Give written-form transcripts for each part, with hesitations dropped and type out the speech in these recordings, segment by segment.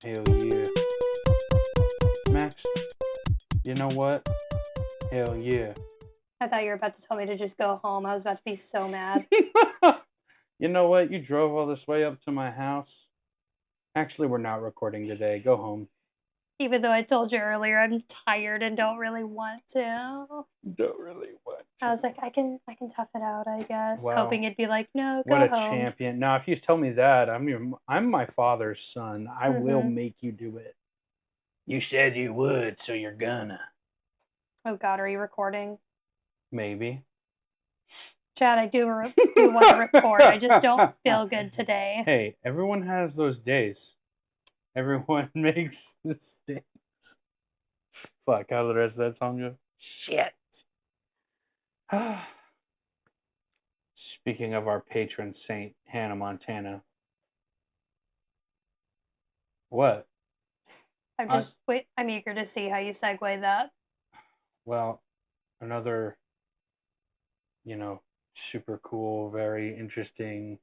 Hell yeah. Max, you know what? Hell yeah. I thought you were about to tell me to just go home. I was about to be so mad. You know what? You drove all this way up to my house. Actually, we're not recording today. Go home. Even though I told you earlier I'm tired and don't really want to. Don't really want to. I was like, I can tough it out, I guess. Wow. Hoping it'd be like, no, What go a home. champion. Now, if you tell me that, I'm my father's son. I will make you do it. You said you would, so you're gonna. Oh God, are you recording? Maybe. Chad, I do want to record. I just don't feel good today. Hey, everyone has those days. Everyone makes mistakes. Fuck, how did the rest of that song go? Shit. Speaking of our patron saint, Hannah Montana. What? I'm eager to see how you segue that. Well, another, super cool, very interesting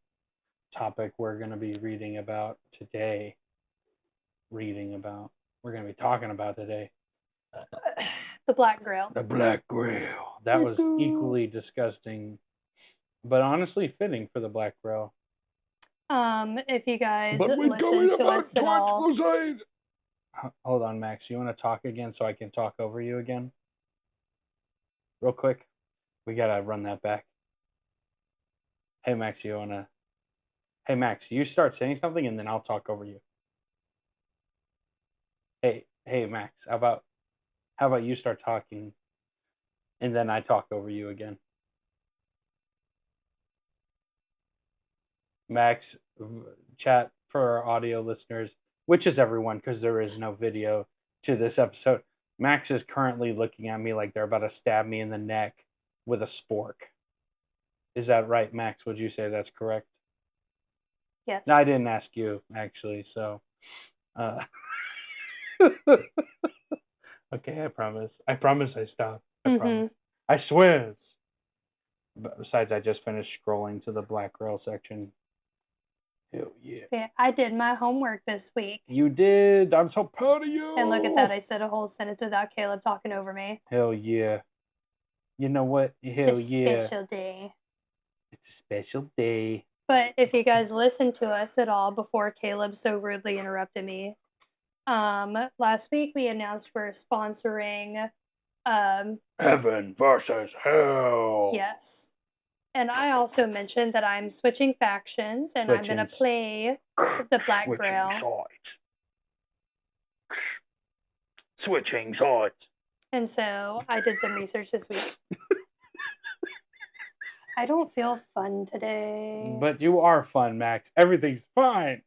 topic we're going to be reading about today. We're going to be talking about today. The Black Grail. The Black Grail. That was equally disgusting, but honestly fitting for the Black Grail. If you guys listen to us at all. Crusade. Hold on, Max. You want to talk again so I can talk over you again? Real quick. We got to run that back. Hey, Max, Hey, Max, you start saying something and then I'll talk over you. Hey, Max, how about you start talking and then I talk over you again? Max, chat for our audio listeners, which is everyone because there is no video to this episode. Max is currently looking at me like they're about to stab me in the neck with a spork. Is that right, Max? Would you say that's correct? Yes. No, I didn't ask you, actually, so... Okay, I promise. I promise I stop. I promise. I swear. But besides, I just finished scrolling to the Black Grail section. Hell yeah. Yeah, I did my homework this week. You did. I'm so proud of you. And look at that. I said a whole sentence without Caleb talking over me. Hell yeah. You know what? Hell yeah. It's a special day. It's a special day. But if you guys listen to us at all before Caleb so rudely interrupted me, last week we announced we're sponsoring Heaven versus Hell. Yes. And I also mentioned that I'm switching factions and I'm going to play the Black Grail. Switching sides. And so I did some research this week. I don't feel fun today. But you are fun, Max. Everything's fine.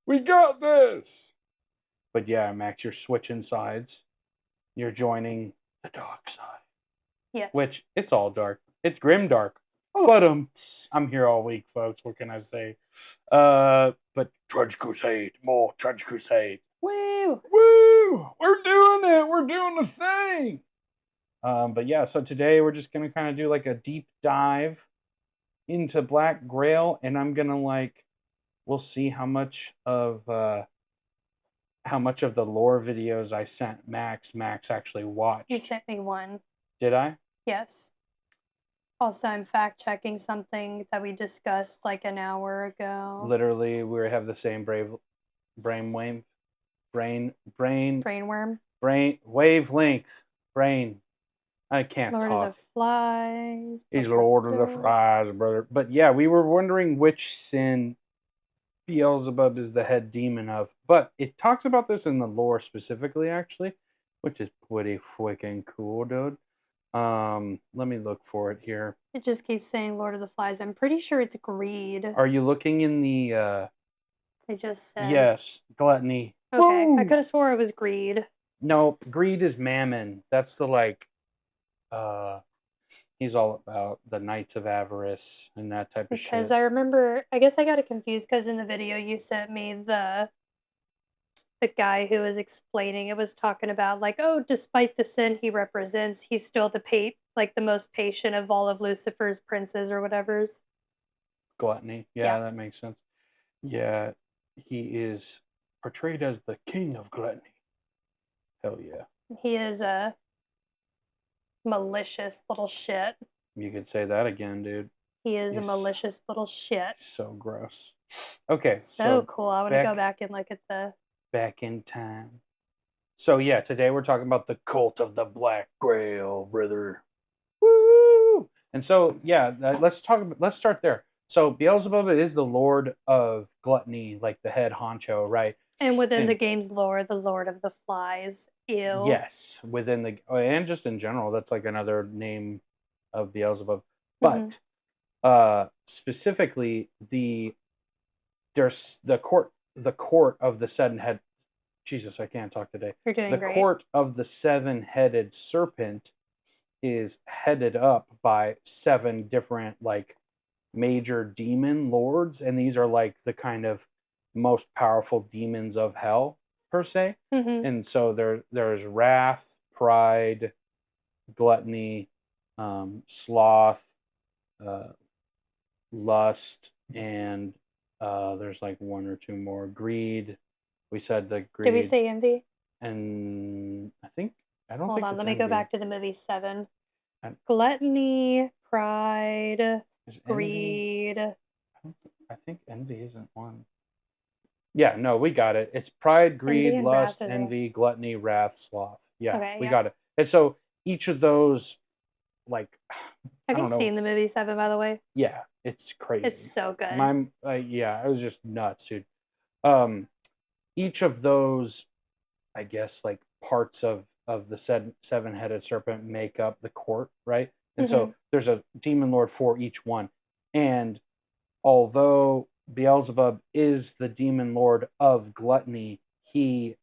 We got this. But yeah, Max, you're switching sides. You're joining the dark side. Yes. Which, it's all dark. It's grim dark. But I'm here all week, folks. What can I say? But Trench Crusade. More Trench Crusade. Woo! Woo! We're doing it. We're doing the thing. But yeah, so today we're just going to kind of do like a deep dive into Black Grail. And I'm going to we'll see how much of the lore videos I sent Max actually watched. You sent me one. Did I? Yes. Also, I'm fact-checking something that we discussed like an hour ago. Literally, we have the same wavelength. I can't talk. Lord of the Flies. He's Lord of the Flies, brother. But yeah, we were wondering which sin Beelzebub is the head demon of. But it talks about this in the lore specifically, actually, which is pretty freaking cool, dude. Let me look for it here. It just keeps saying Lord of the Flies. I'm pretty sure it's greed. Are you looking in the It just said. Yes, gluttony. Okay, woo! I could have swore it was greed. Nope, greed is mammon. That's the he's all about the Knights of Avarice and that type of shit. Because I remember, I guess I got it confused because in the video you sent me the guy who was explaining, it was talking about despite the sin he represents, he's still the most patient of all of Lucifer's princes or whatever's. Gluttony. Yeah, that makes sense. Yeah, he is portrayed as the king of gluttony. Hell yeah. He is a malicious little shit. You could say that again, dude. He is a He's malicious little shit. so gross. Okay, So cool. I want to go back- back and look at the. back in time. So yeah, today we're talking about the cult of the Black Grail, brother. Woo! And so yeah, let's start there. So Beelzebub is the lord of gluttony, like the head honcho, right? And within the game's lore, the Lord of the Flies. Ew. Yes, within the and just in general, that's like another name of Beelzebub. But specifically, there's the court of the seven head. Jesus, I can't talk today. You're doing the great. court of the seven-headed serpent is headed up by 7 different like major demon lords, and these are like the kind of most powerful demons of hell per se. And so there's wrath, pride, gluttony, sloth, lust, and there's like 1 or 2 more. Greed. We said the greed. Did we say envy? And I don't Hold think on, it's let me go envy. back to the movie 7. Gluttony, pride, Is envy- greed. I think envy isn't one. Yeah, no, we got it. It's pride, greed, and lust, wrath are envy, gluttony, wrath, sloth. Yeah, Okay, we yeah. got it. And so each of those, like, Have I you don't know. seen the movie 7, by the way? Yeah, it's crazy. It's so good. Yeah, it was just nuts, dude. Each of those, I guess, like parts of the seven-headed serpent make up the court, right? And so there's a demon lord for each one. And although Beelzebub is the demon lord of gluttony, he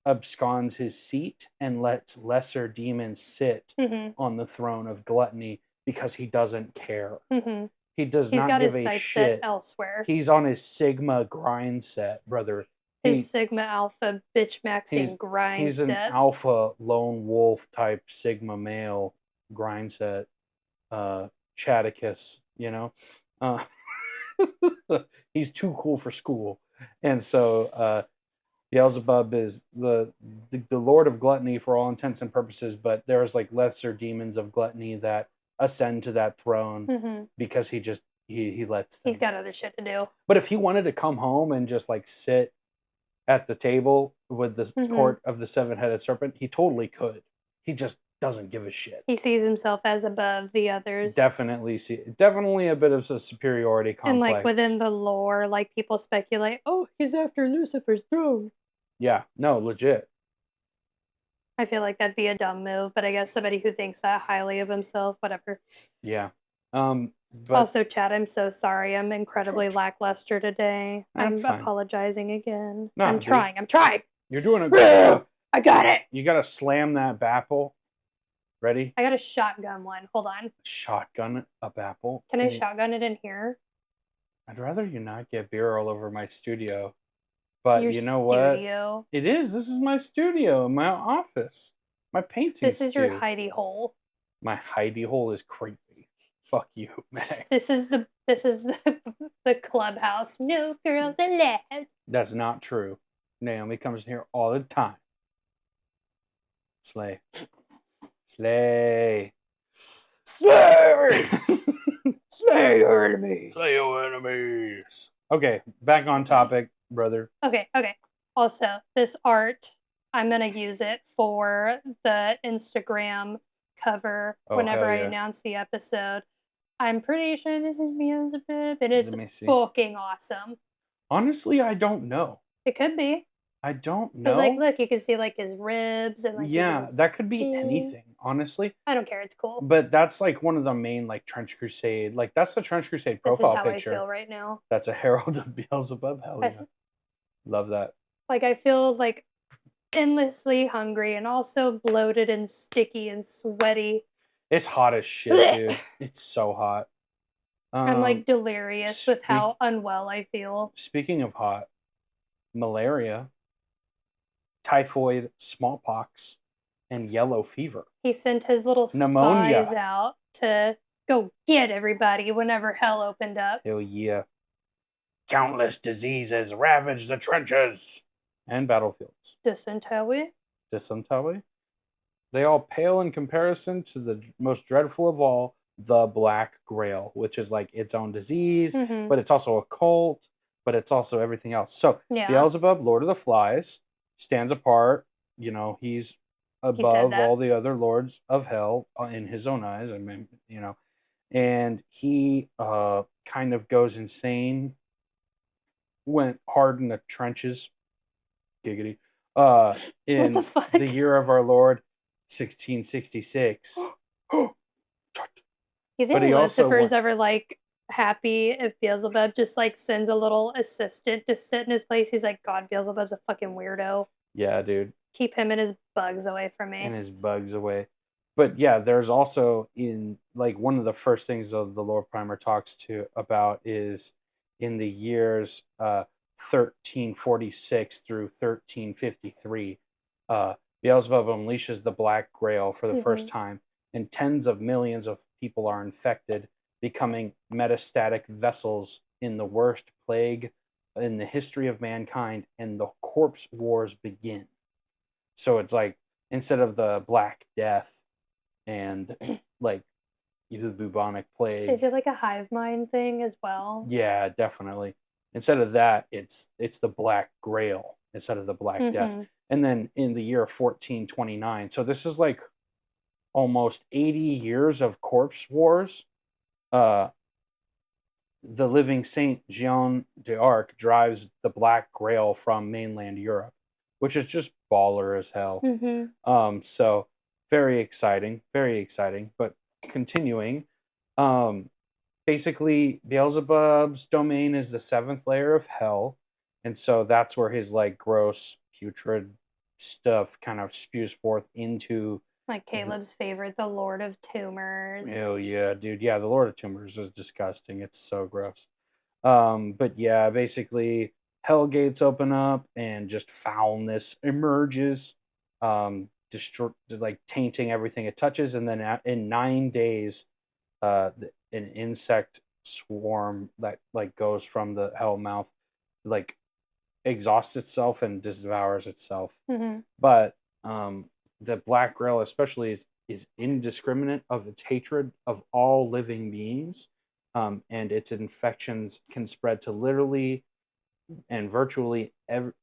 absconds his seat and lets lesser demons sit on the throne of gluttony because he doesn't care. He does not give a shit elsewhere. He's on his Sigma grind set, brother. His Sigma Alpha bitch maxing grind set. He's an alpha lone wolf type Sigma male grind set. Chaticus, you know? He's too cool for school. And so Beelzebub is the lord of gluttony for all intents and purposes, but there's like lesser demons of gluttony that ascend to that throne because he lets them. He's got other shit to do. But if he wanted to come home and just like sit at the table with the court of the seven-headed serpent, he totally could. He just doesn't give a shit. He sees himself as above the others. Definitely a bit of a superiority complex. And like within the lore, like people speculate, oh, he's after Lucifer's throne. Yeah, no, legit. I feel like that'd be a dumb move, but I guess somebody who thinks that highly of himself, whatever. Yeah. But also, Chad, I'm so sorry. I'm incredibly lackluster today. That's I'm fine. apologizing again. No, I'm dude. trying. I'm trying. You're doing a good job. I got it. You gotta slam that bapple. Ready? I got a shotgun one. Hold on. Shotgun a bapple. Can I shotgun it in here? I'd rather you not get beer all over my studio. But Your you know studio. what? It is. This is my studio, my office, my painting This is studio. your hidey hole. My hidey hole is creepy. Fuck you, Max. This is the the clubhouse. No girls allowed. That's not true. Naomi comes in here all the time. Slay. Slay. Slay! Slay your enemies. Slay your enemies. Okay, back on topic, brother. Okay. Also, this art, I'm going to use it for the Instagram cover whenever I announce the episode. I'm pretty sure this is Beelzebub, and it's fucking awesome. Honestly, I don't know. It could be. I don't know. Because, like, look, you can see, like, his ribs and, like, yeah, that could be anything, honestly. I don't care. It's cool. But that's, like, one of the main, like, Trench Crusade. Like, that's the Trench Crusade profile picture. This is how I feel right now. That's a herald of Beelzebub. Hell yeah. Love that. Like, I feel, like, endlessly hungry and also bloated and sticky and sweaty. It's hot as shit, dude. It's so hot. I'm, like, delirious with how unwell I feel. Speaking of hot, malaria, typhoid, smallpox, and yellow fever. He sent his little spies out to go get everybody whenever hell opened up. Hell yeah. Countless diseases ravage the trenches. and battlefields. Dysentery. Dysentery. They all pale in comparison to the most dreadful of all, the Black Grail, which is like its own disease, Mm-hmm. but it's also a cult, but it's also everything else. So Yeah. Beelzebub, Lord of the Flies, stands apart. He's above that. all the other lords of hell in his own eyes. I mean, and he kind of goes insane. Went hard in the trenches, giggity. In the fuck? the year of our Lord, 1666. You think Lucifer's ever like happy if Beelzebub just like sends a little assistant to sit in his place? He's like, God, Beelzebub's a fucking weirdo. Yeah, dude. Keep him and his bugs away from me. And his bugs away. But yeah, there's also in like one of the first things of the lore primer talks to about is in the years 1346 through 1353, Beelzebub unleashes the Black Grail for the first time, and tens of millions of people are infected, becoming metastatic vessels in the worst plague in the history of mankind, and the corpse wars begin. So it's like instead of the Black Death and like the bubonic plague. Is it like a hive mind thing as well? Yeah, definitely. Instead of that, it's the Black Grail instead of the Black Death. And then in the year 1429, so this is like almost 80 years of corpse wars. The living Saint Jean d'Arc drives the Black Grail from mainland Europe, which is just baller as hell. So very exciting. But continuing, basically Beelzebub's domain is the 7th layer of hell, and so that's where his like gross putrid stuff kind of spews forth into like Caleb's favorite, the Lord of Tumors. Oh yeah, dude. Yeah, the Lord of Tumors is disgusting. It's so gross. But yeah, basically hell gates open up and just foulness emerges, like tainting everything it touches, and then in 9 days, an insect swarm that like goes from the hell mouth like exhausts itself and devours itself. But the Black Grail especially is indiscriminate of its hatred of all living beings, and its infections can spread to literally and virtually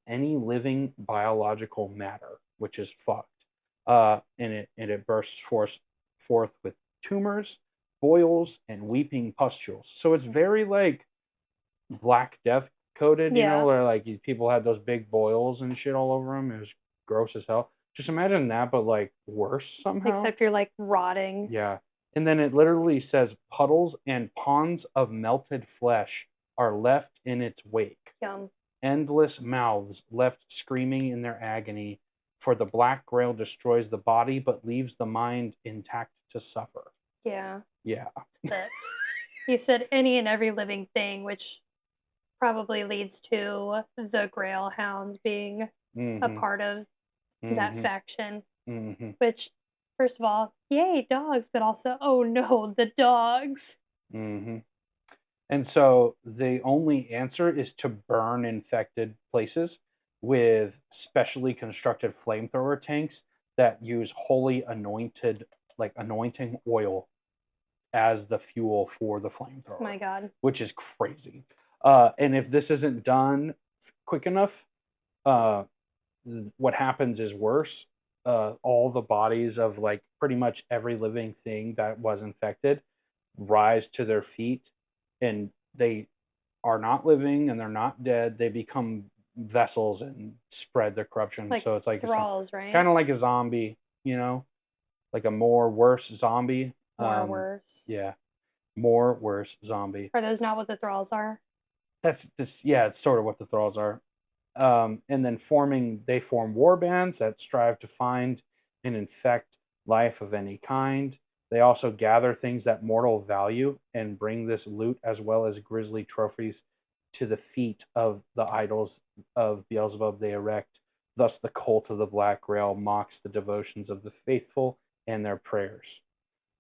any living biological matter, which is fucked. And it bursts forth with tumors, boils, and weeping pustules. So it's very like Black Death coded, where like people had those big boils and shit all over them. It was gross as hell. Just imagine that, but like worse somehow. Except you're like rotting. Yeah. And then it literally says puddles and ponds of melted flesh are left in its wake. Yum. Endless mouths left screaming in their agony, for the Black Grail destroys the body but leaves the mind intact to suffer. Yeah. Yeah. But he said any and every living thing, which probably leads to the Grail Hounds being a part of that faction. Which, first of all, yay, dogs, but also, oh no, the dogs. And so the only answer is to burn infected places with specially constructed flamethrower tanks that use holy anointing oil as the fuel for the flamethrower. My God. Which is crazy. And if this isn't done quick enough, what happens is worse. All the bodies of like pretty much every living thing that was infected rise to their feet, and they are not living and they're not dead. They become vessels and spread their corruption. Like so it's like thralls, right? Kind of like a zombie, like a worse zombie. Worse. Yeah, worse zombie. Are those not what the thralls are? That's yeah, it's sort of what the thralls are. And then they form warbands that strive to find and infect life of any kind. They also gather things that mortal value and bring this loot as well as grisly trophies to the feet of the idols of Beelzebub they erect. Thus, the cult of the Black Grail mocks the devotions of the faithful and their prayers.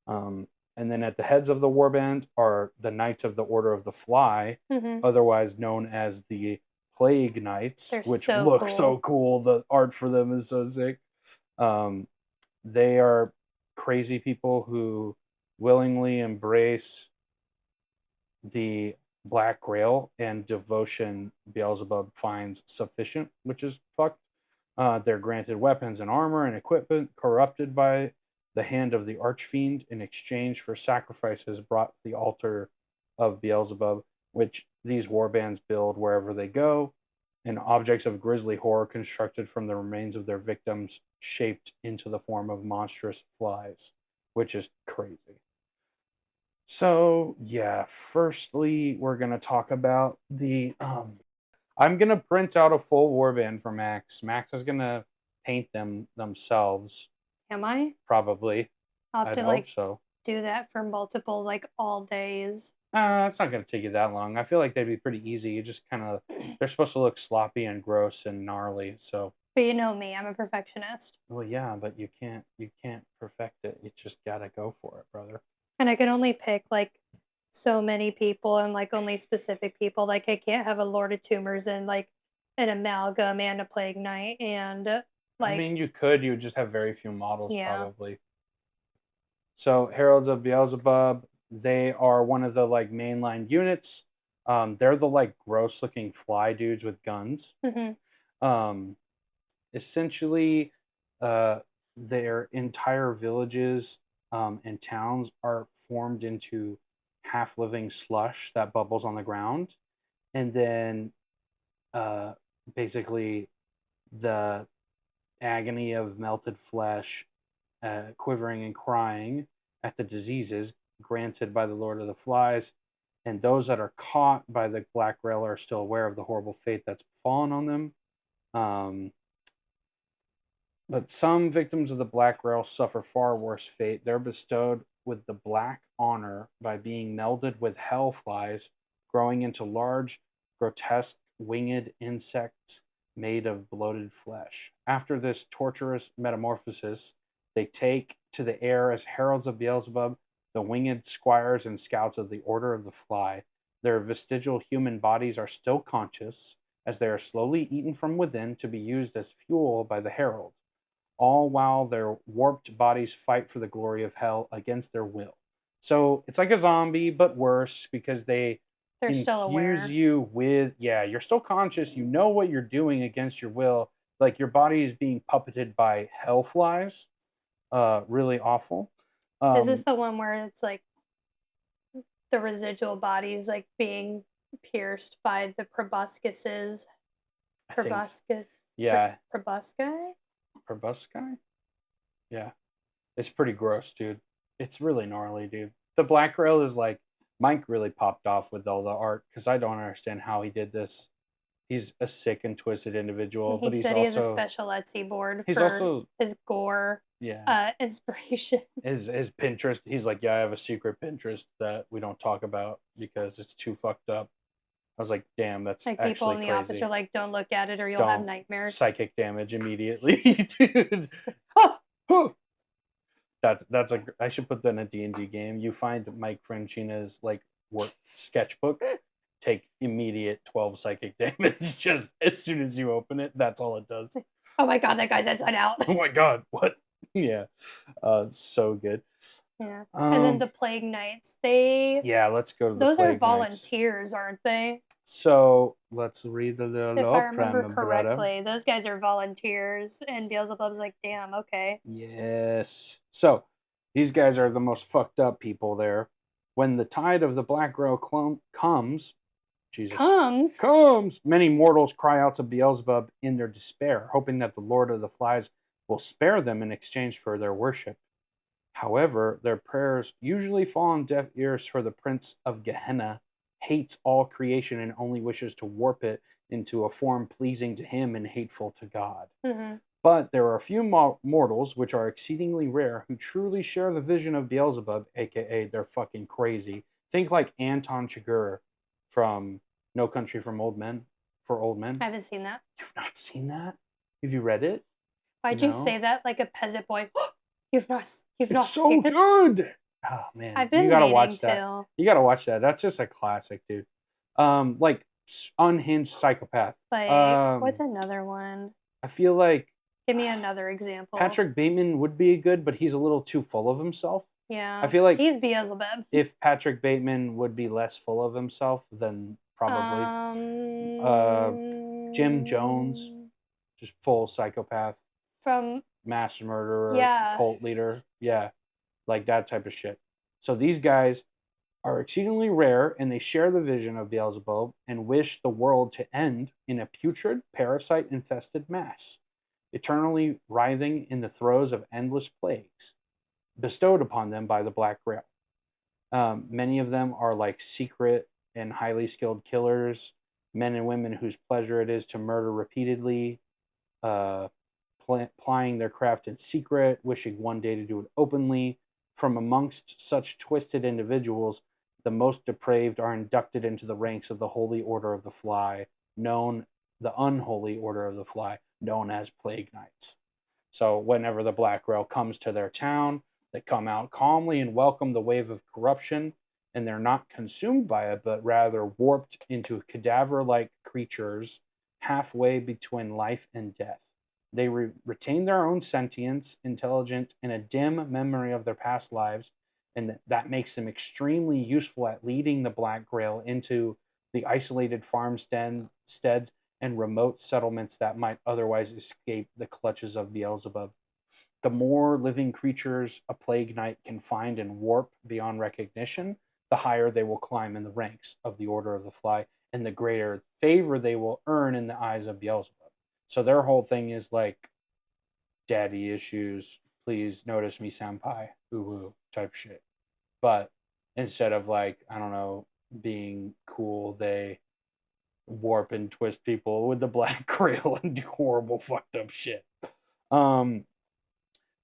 And then at the heads of the warband are the Knights of the Order of the Fly, otherwise known as the Plague Knights, They're which so look cool. so cool. The art for them is so sick. They are crazy people who willingly embrace the Black Grail and devotion Beelzebub finds sufficient, which is fucked. They're granted weapons and armor and equipment corrupted by the hand of the Archfiend in exchange for sacrifices brought to the altar of Beelzebub, which these warbands build wherever they go, and objects of grisly horror constructed from the remains of their victims, shaped into the form of monstrous flies, which is crazy. So, yeah, firstly, we're going to talk about the. I'm going to print out a full warband for Max. Max is going to paint them themselves, Am I? probably. I'll have I'd to hope like so. do that for multiple like all days. It's not going to take you that long. I feel like they'd be pretty easy. You just kind of. They're supposed to look sloppy and gross and gnarly, so. But you know me, I'm a perfectionist. Well, yeah, but you can't perfect it. You just got to go for it, brother. And I can only pick like so many people and like only specific people. Like I can't have a Lord of Tumors and like an amalgam and a Plague Knight and like I mean, you could. You would just have very few models, yeah. probably. So, Heralds of Beelzebub, they are one of the like mainline units. They're the like gross looking fly dudes with guns. Mm-hmm. Essentially, their entire villages and towns are formed into half living slush that bubbles on the ground. And then uh, basically, the agony of melted flesh, quivering and crying at the diseases granted by the Lord of the Flies. And those that are caught by the Black Grail are still aware of the horrible fate that's fallen on them. But some victims of the Black Grail suffer far worse fate. They're bestowed with the Black Honor by being melded with hell flies, growing into large, grotesque, winged insects made of bloated flesh. After this torturous metamorphosis, they take to the air as heralds of Beelzebub, the winged squires and scouts of the Order of the Fly. Their vestigial human bodies are still conscious, as they are slowly eaten from within to be used as fuel by the herald, all while their warped bodies fight for the glory of hell against their will. So it's like a zombie, but worse because they're still aware. infuse you with, yeah, you're still conscious. You know what you're doing against your will. Like your body is being puppeted by hell flies. Really awful. Is this the one where it's like the residual bodies like being pierced by the proboscises? Proboscis? Yeah. Proboscis? Proboscis? Yeah. It's pretty gross, dude. It's really gnarly, dude. The Black Grail is like, Mike really popped off with all the art because I don't understand how he did this. He's a sick and twisted individual, but He he's said also, he has a special Etsy board he's for also, his gore yeah, inspiration. his Pinterest. He's like, yeah, I have a secret Pinterest that we don't talk about because it's too fucked up. I was like, damn, that's like actually people in the crazy. office are like, don't look at it or you'll have nightmares. Psychic damage immediately, dude. That's a. I should put that in a D&D game. You find Mike Francina's like work sketchbook, take immediate 12 psychic damage just as soon as you open it. That's all it does. Oh my god, that guy's inside out. Oh my god, what? Yeah, so good. Yeah, and then the Plague Knights. Let's go to the those Plague are volunteers, Knights. Aren't they? So let's read the If I remember correctly, those guys are volunteers, and Beelzebub's like, damn, okay. Yes. So these guys are the most fucked up people there. When the tide of the Black Grail comes, many mortals cry out to Beelzebub in their despair, hoping that the Lord of the Flies will spare them in exchange for their worship. However, their prayers usually fall on deaf ears, for the Prince of Gehenna hates all creation and only wishes to warp it into a form pleasing to him and hateful to God. Mm-hmm. But there are a few mortals, which are exceedingly rare, who truly share the vision of Beelzebub, aka they're fucking crazy. Think like Anton Chigurh from No Country for Old Men. I haven't seen that. You've not seen that? Have you read it? Why'd you say that like a peasant boy? You've not it's seen so it? good. Oh man, I've been you gotta meaning watch that. to. You gotta watch that. That's just a classic, dude. Like unhinged psychopath. Like, what's another one? I feel like Give me another example. Patrick Bateman would be good, but he's a little too full of himself. Yeah. I feel like he's Beelzebub. if Patrick Bateman would be less full of himself, then probably Jim Jones, just full psychopath, from mass murderer, cult leader, like that type of shit. So these guys are exceedingly rare, and they share the vision of Beelzebub and wish the world to end in a putrid, parasite-infested mass, eternally writhing in the throes of endless plagues bestowed upon them by the Black Grail. Many of them are like secret and highly skilled killers, men and women whose pleasure it is to murder repeatedly, uh, plying their craft in secret, wishing one day to do it openly. From amongst such twisted individuals, the most depraved are inducted into the ranks of the Holy Order of the Fly, the Unholy Order of the Fly, known as Plague Knights. So whenever the Black Grail comes to their town, they come out calmly and welcome the wave of corruption, and they're not consumed by it, but rather warped into cadaver-like creatures halfway between life and death. They retain their own sentience, intelligence, and a dim memory of their past lives, and that makes them extremely useful at leading the Black Grail into the isolated farmsteads and remote settlements that might otherwise escape the clutches of Beelzebub. The more living creatures a plague knight can find and warp beyond recognition, the higher they will climb in the ranks of the Order of the Fly, and the greater favor they will earn in the eyes of Beelzebub. So their whole thing is like daddy issues, please notice me senpai, ooh type shit. But instead of like, I don't know, being cool, they warp and twist people with the Black Grail and do horrible fucked up shit.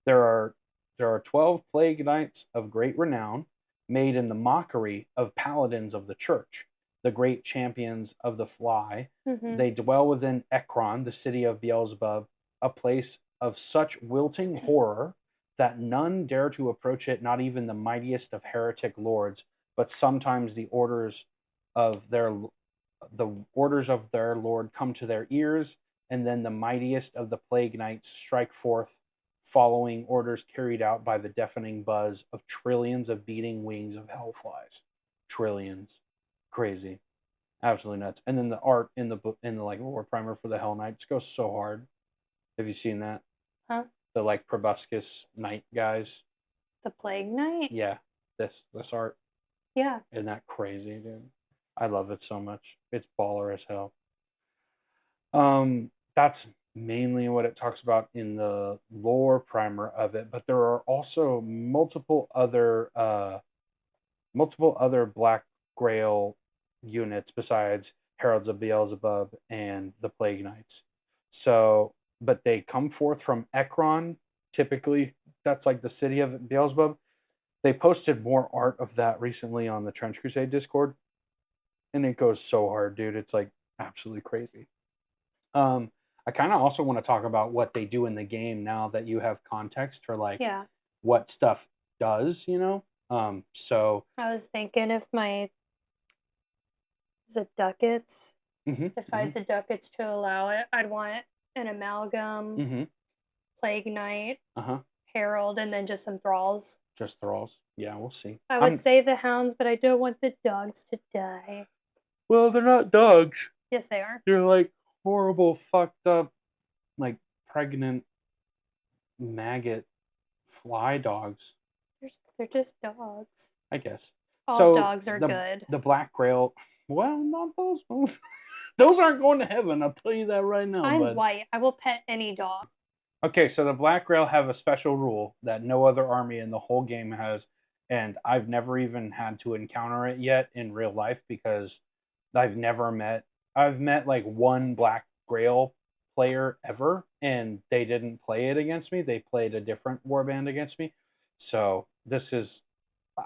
There are 12 plague knights of great renown, made in the mockery of paladins of the church, the great champions of the fly. Mm-hmm. They dwell within Ekron, the city of Beelzebub, a place of such wilting horror that none dare to approach it, not even the mightiest of heretic lords, but sometimes the orders of their lord come to their ears, and then the mightiest of the plague knights strike forth, following orders carried out by the deafening buzz of trillions of beating wings of hellflies. Trillions. Crazy. Absolutely nuts. And then the art in the like war primer for the Hell Knights goes so hard. Have you seen that? Huh? The like proboscis knight guys. The Plague Knight? Yeah. This art. Yeah. Isn't that crazy, dude? I love it so much. It's baller as hell. That's mainly what it talks about in the lore primer of it, but there are also multiple other Black Grail units besides Heralds of Beelzebub and the Plague Knights. So, but they come forth from Ekron, typically. That's like the city of Beelzebub. They posted more art of that recently on the Trench Crusade Discord, and it goes so hard, dude. It's like absolutely crazy. I kind of also want to talk about what they do in the game now that you have context for like what stuff does, you know? So I was thinking if is it ducats? If I had the ducats to allow it, I'd want an amalgam, Plague Knight, Herald, and then just some thralls. Just thralls. Yeah, we'll see. I would say the hounds, but I don't want the dogs to die. Well, they're not dogs. Yes, they are. They're like horrible, fucked up, like pregnant maggot fly dogs. They're just dogs. I guess. All dogs are good. The Black Grail. Well, not those ones. Those aren't going to heaven. I'll tell you that right now. I'm white. I will pet any dog. Okay, so the Black Grail have a special rule that no other army in the whole game has, and I've never even had to encounter it yet in real life because I've met like one Black Grail player ever, and they didn't play it against me. They played a different warband against me. So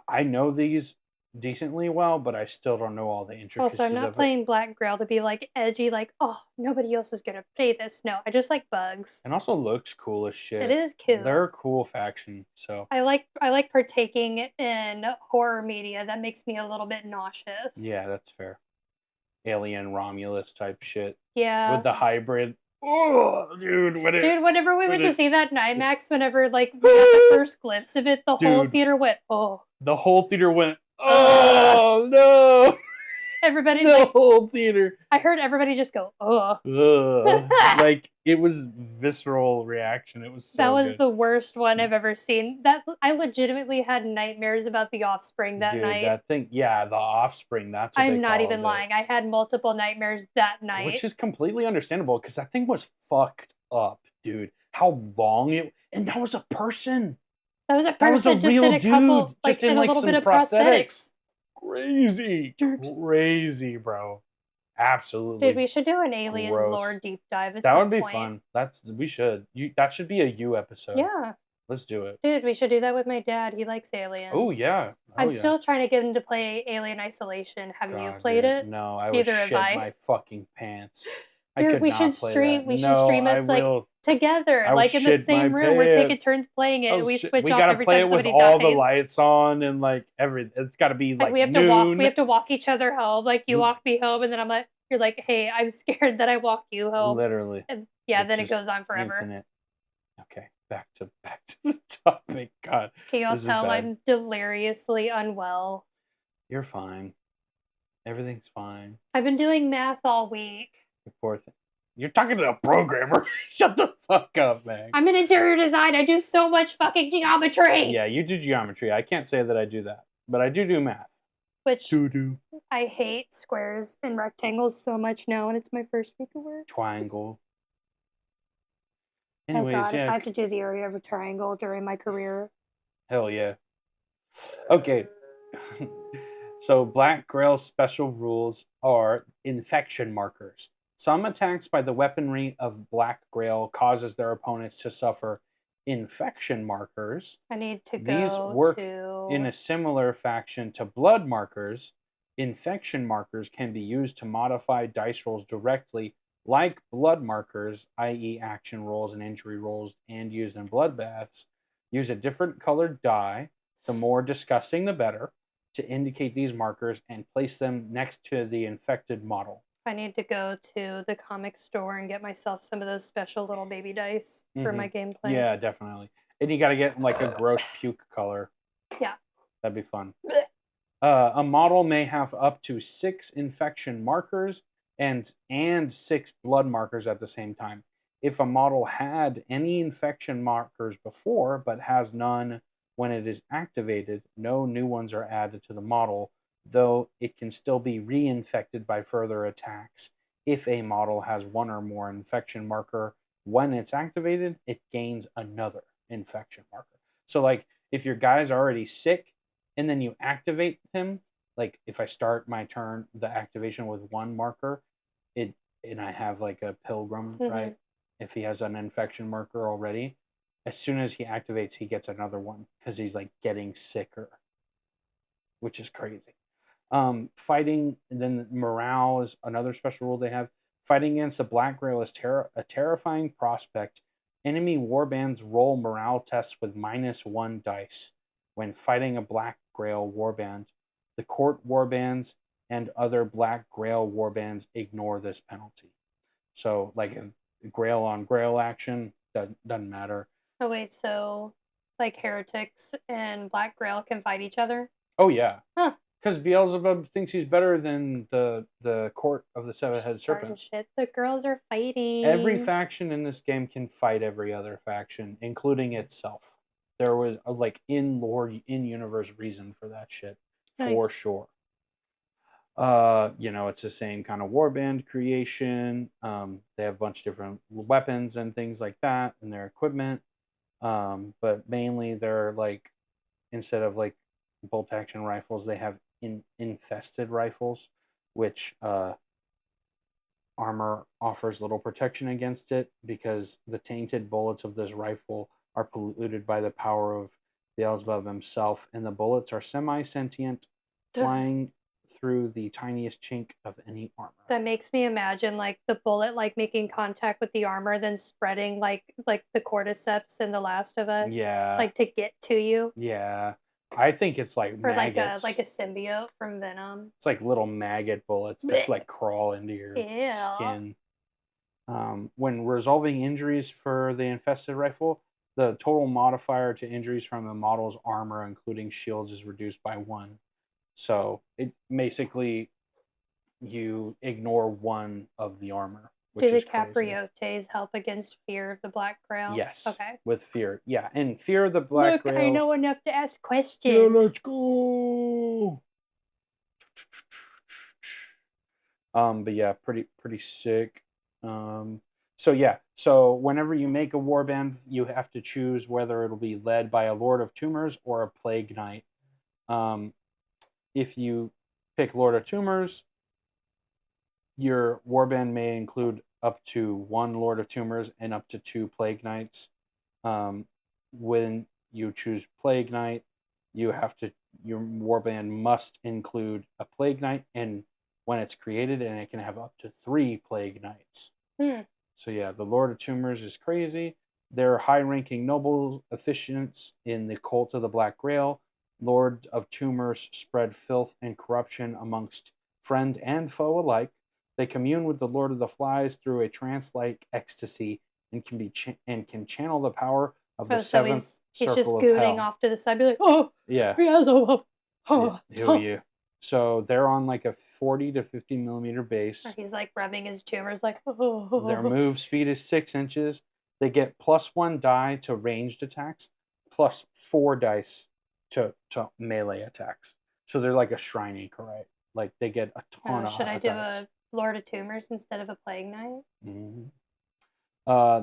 I know these decently well, but I still don't know all the intricacies. Also, I'm not playing Black Grail to be like edgy, like, oh, nobody else is gonna play this. No, I just like bugs. And also looks cool as shit. It is cool. They're a cool faction. So I like partaking in horror media that makes me a little bit nauseous. Yeah, that's fair. Alien Romulus type shit Yeah. with the hybrid. Oh, dude, Dude, whenever we went to see that in IMAX, whenever like we got the first glimpse of it, the whole Dude. theater went, oh. The whole theater went, oh no. Everybody, The whole theater. I heard everybody just go, oh. Like, it was visceral reaction. It was so that was good. the worst one I've ever seen. That I legitimately had nightmares about The Offspring that night. That thing, yeah, The Offspring. That's what I'm not even lying. I had multiple nightmares that night, which is completely understandable because that thing was fucked up, dude. How long it, and that was a person. That was a person just in a couple, like in a little bit of prosthetics. Crazy, crazy, bro. Absolutely. Dude, we should do an aliens lore deep dive at that some would be point. fun. We should. That should be a you episode. Yeah. Let's do it. Dude, we should do that with my dad. He likes aliens. Oh yeah. I'm still trying to get him to play Alien Isolation. Have you played it? No, I would shit my fucking pants. Dude, we should stream. We should stream us like together, like in the same room. We're taking turns playing it. And we switch off every time somebody dies. We gotta play it with all the lights on and like it's got to be like we have noon. to walk. We have to walk each other home. Like you walk me home, and then I'm like, you're like, hey, I'm scared that I walked you home. Literally. And yeah, then it goes on forever. Infinite. Okay, back to the topic. God. Can y'all tell I'm deliriously unwell? You're fine. Everything's fine. I've been doing math all week. Poor thing. You're talking to a programmer. Shut the fuck up, man. I'm in interior design. I do so much fucking geometry. Yeah, you do geometry. I can't say that I do that, but I do math. Which I hate squares and rectangles so much now, and it's my first week of work. Triangle. Anyways, oh God, if I have to do the area of a triangle during my career. Hell yeah. Okay. So Black Grail's special rules are infection markers. Some attacks by the weaponry of Black Grail causes their opponents to suffer infection markers. I need to go These work in a similar fashion to blood markers. Infection markers can be used to modify dice rolls directly, like blood markers, i.e. action rolls and injury rolls, and used in bloodbaths. Use a different colored die, the more disgusting the better, to indicate these markers and place them next to the infected model. I need to go to the comic store and get myself some of those special little baby dice for my gameplay. Yeah, definitely. And you got to get like a gross puke color. Yeah. That'd be fun. A model may have up to 6 infection markers and 6 blood markers at the same time. If a model had any infection markers before but has none when it is activated, no new ones are added to the model, though it can still be reinfected by further attacks. If a model has one or more infection marker when it's activated, it gains another infection marker. So like if your guy's already sick and then you activate him, like if I start my turn, the activation with 1 marker, and I have like a pilgrim, right? If he has an infection marker already, as soon as he activates, he gets another one because he's like getting sicker, which is crazy. Fighting, and then morale is another special rule they have. Fighting against the Black Grail is a terrifying prospect. Enemy warbands roll morale tests with -1 dice when fighting a Black Grail warband. The court warbands and other Black Grail warbands ignore this penalty. So, like, Grail on Grail action doesn't matter. Oh wait, so like heretics and Black Grail can fight each other? Oh yeah. Huh. Because Beelzebub thinks he's better than the court of the Seven-Headed Serpent. Shit, the girls are fighting. Every faction in this game can fight every other faction, including itself. There was like in lore, in universe reason for that shit, for sure. It's the same kind of warband creation. They have a bunch of different weapons and things like that in their equipment. But mainly they're like, instead of like bolt action rifles, they have infested rifles, which armor offers little protection against it because the tainted bullets of this rifle are polluted by the power of Beelzebub himself, and the bullets are semi-sentient, flying through the tiniest chink of any armor. That makes me imagine like the bullet like making contact with the armor, then spreading like the cordyceps in The Last of Us. Yeah. Like to get to you. Yeah. I think it's like Or maggots. like a symbiote from Venom. It's like little maggot bullets that like crawl into your Ew. skin. When resolving injuries for the infested rifle, the total modifier to injuries from the model's armor, including shields, is reduced by 1. So it basically you ignore 1 of the armor, which Do the is crazy. Capriotes help against fear of the Black Grail? Yes. Okay. With fear. Yeah. And fear of the Black Grail. I know enough to ask questions. Yeah, let's go. But yeah, pretty sick. So yeah, so whenever you make a warband, you have to choose whether it'll be led by a Lord of Tumors or a Plague Knight. If you pick Lord of Tumors, your warband may include up to 1 Lord of Tumors and up to 2 Plague Knights. When you choose Plague Knight, your warband must include a Plague Knight, and when it's created, and it can have up to 3 Plague Knights. So yeah, the Lord of Tumors is crazy. They're high-ranking noble officiants in the cult of the Black Grail. Lord of Tumors spread filth and corruption amongst friend and foe alike. They commune with the Lord of the Flies through a trance-like ecstasy and can channel the power of the seventh he's circle just of gooning hell. off to the side, be like, oh yeah, you. So they're on like a 40 to 50 millimeter base. Or he's like rubbing his tumors, like Their move speed is 6 inches. They get +1 die to ranged attacks, +4 dice to melee attacks. So they're like a Shrine Anchor, right? Like they get a ton of. Should I do dice. A Lord of Tumors instead of a Plague Knight?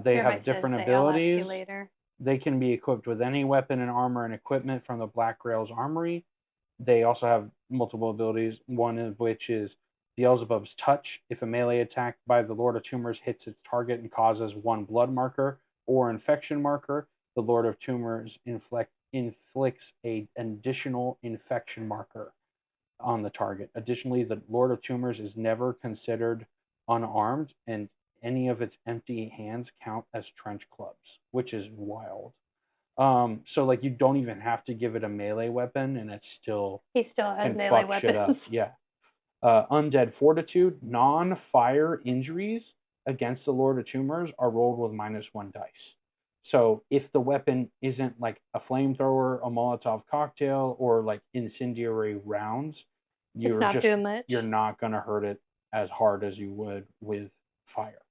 They have different abilities. I'll ask you later. They can be equipped with any weapon and armor and equipment from the Black Grail's armory. They also have multiple abilities, one of which is Beelzebub's Touch. If a melee attack by the Lord of Tumors hits its target and causes 1 blood marker or infection marker, the Lord of Tumors inflicts an additional infection marker on the target. Additionally, the Lord of Tumors is never considered unarmed, and any of its empty hands count as trench clubs, which is wild. So like you don't even have to give it a melee weapon, and he still has melee weapons. Yeah. Undead Fortitude, non-fire injuries against the Lord of Tumors are rolled with -1 dice. So if the weapon isn't like a flamethrower, a Molotov cocktail, or like incendiary rounds, you're not gonna hurt it as hard as you would with fire.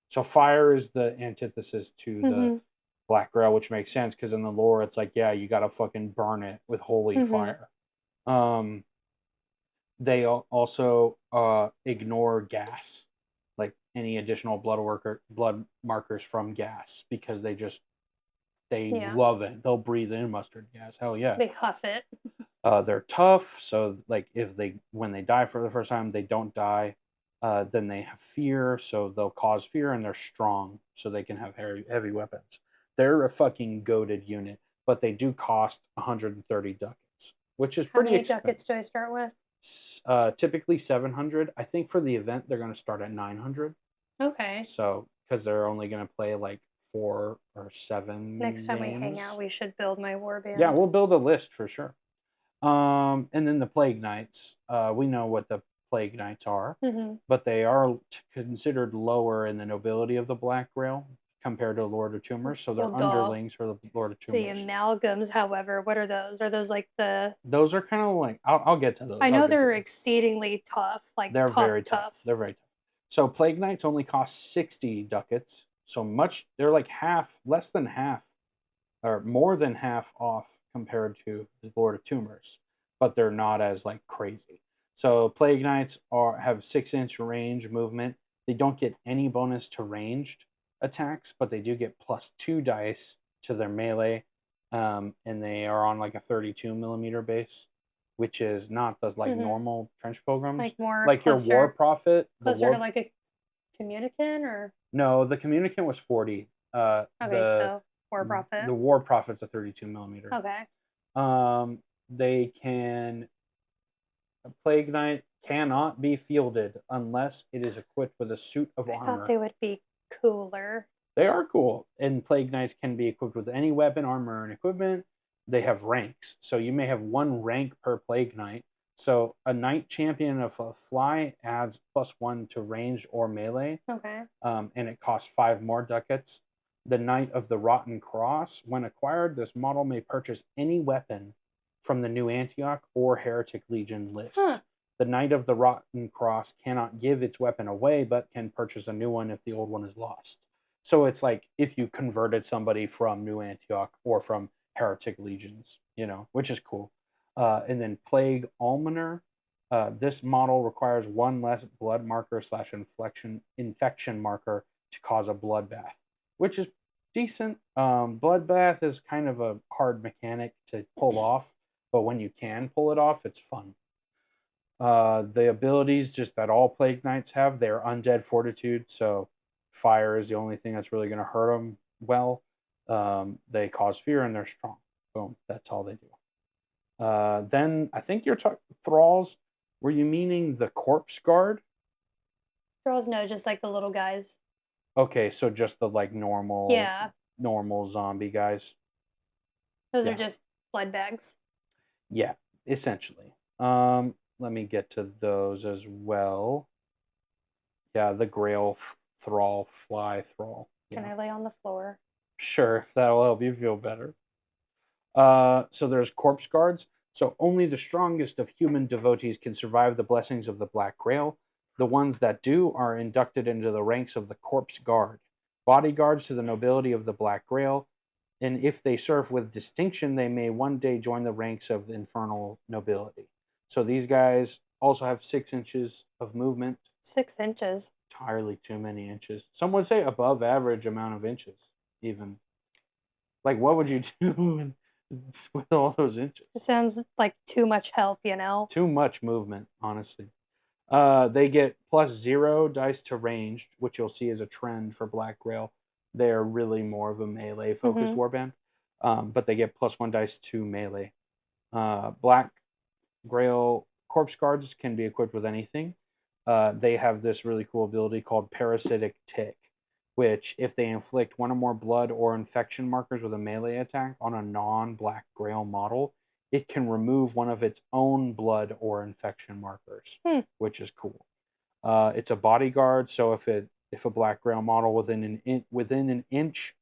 So fire is the antithesis to the Black Grail, which makes sense because in the lore it's like, yeah, you gotta fucking burn it with holy fire. They also ignore gas, like any additional blood markers from gas, because they love it. They'll breathe in mustard gas. Hell yeah. They huff it. They're tough, so like when they die for the first time, they don't die. Then they have fear, so they'll cause fear, and they're strong, so they can have heavy weapons. They're a fucking goated unit, but they do cost 130 ducats, which is pretty expensive. How many ducats do I start with? Typically 700. I think for the event they're going to start at 900. Okay. So because they're only going to play like 4 or 7. Next time we hang out, we should build my warband. Yeah, we'll build a list for sure. And then the Plague Knights. We know what the Plague Knights are, but they are considered lower in the nobility of the Black Grail compared to Lord of Tumors, so they're underlings for the Lord of Tumors. The amalgams, however, what are those? Are those like the? Those are kind of like I'll get to those. I know they're exceedingly tough. Like they're very tough. They're very tough. So Plague Knights only cost 60 ducats, so much. They're like less than half, or more than half off compared to the Lord of Tumors, but they're not as like crazy. So Plague Knights have 6-inch range movement. They don't get any bonus to ranged attacks, but they do get +2 dice to their melee, and they are on like a 32 millimeter base, which is not the like normal trench pilgrims, like more like closer, your war prophet, closer to like a communicant, or no, the communicant was 40. So war prophet, the war prophet's a 32 millimeter. Okay. They can. A Plague Knight cannot be fielded unless it is equipped with a suit of armor. I thought they would be cooler. They are cool, and Plague Knights can be equipped with any weapon, armor, and equipment. they have ranks. So you may have one rank per plague knight. So a knight champion of a fly adds +1 to ranged or melee, Okay. and it costs 5 more ducats. The Knight of the Rotten Cross. When acquired, this model may purchase any weapon from the New Antioch or Heretic Legion lists. Huh. The Knight of the Rotten Cross cannot give its weapon away, but can purchase a new one if the old one is lost. So it's like if you converted somebody from New Antioch or from Heretic Legions, which is cool. And then Plague Almoner. This model requires one less blood marker / infection marker to cause a bloodbath, which is decent. Bloodbath is kind of a hard mechanic to pull off, but when you can pull it off, it's fun. The abilities just that all Plague Knights have, they're Undead Fortitude, so fire is the only thing that's really going to hurt them well. They cause fear and they're strong. Boom, that's all they do. Then I think you're talking thralls. Were you meaning the corpse guard? Girls know, just like the little guys. Okay, so just the like Yeah. normal zombie guys. Those Yeah. are just blood bags. Yeah, essentially. Let me get to those as well. Yeah, the Grail Thrall, Fly Thrall. Can Yeah. I lay on the floor? Sure, if that'll help you feel better. So there's corpse guards. So only the strongest of human devotees can survive the blessings of the Black Grail. The ones that do are inducted into the ranks of the corpse guard, bodyguards to the nobility of the Black Grail. And if they serve with distinction, they may one day join the ranks of the infernal nobility. So these guys also have 6 inches of movement. 6 inches. Entirely too many inches. Some would say above average amount of inches, even. Like, what would you do with all those inches? It sounds like too much help, Too much movement, honestly. They get +0 dice to ranged, which you'll see is a trend for Black Grail. They're really more of a melee focused warband, but they get +1 dice to melee. Black Grail corpse guards can be equipped with anything. They have this really cool ability called Parasitic Tick, which if they inflict one or more blood or infection markers with a melee attack on a non-Black Grail model, it can remove one of its own blood or infection markers, which is cool. It's a bodyguard, so if a Black Grail model within an inch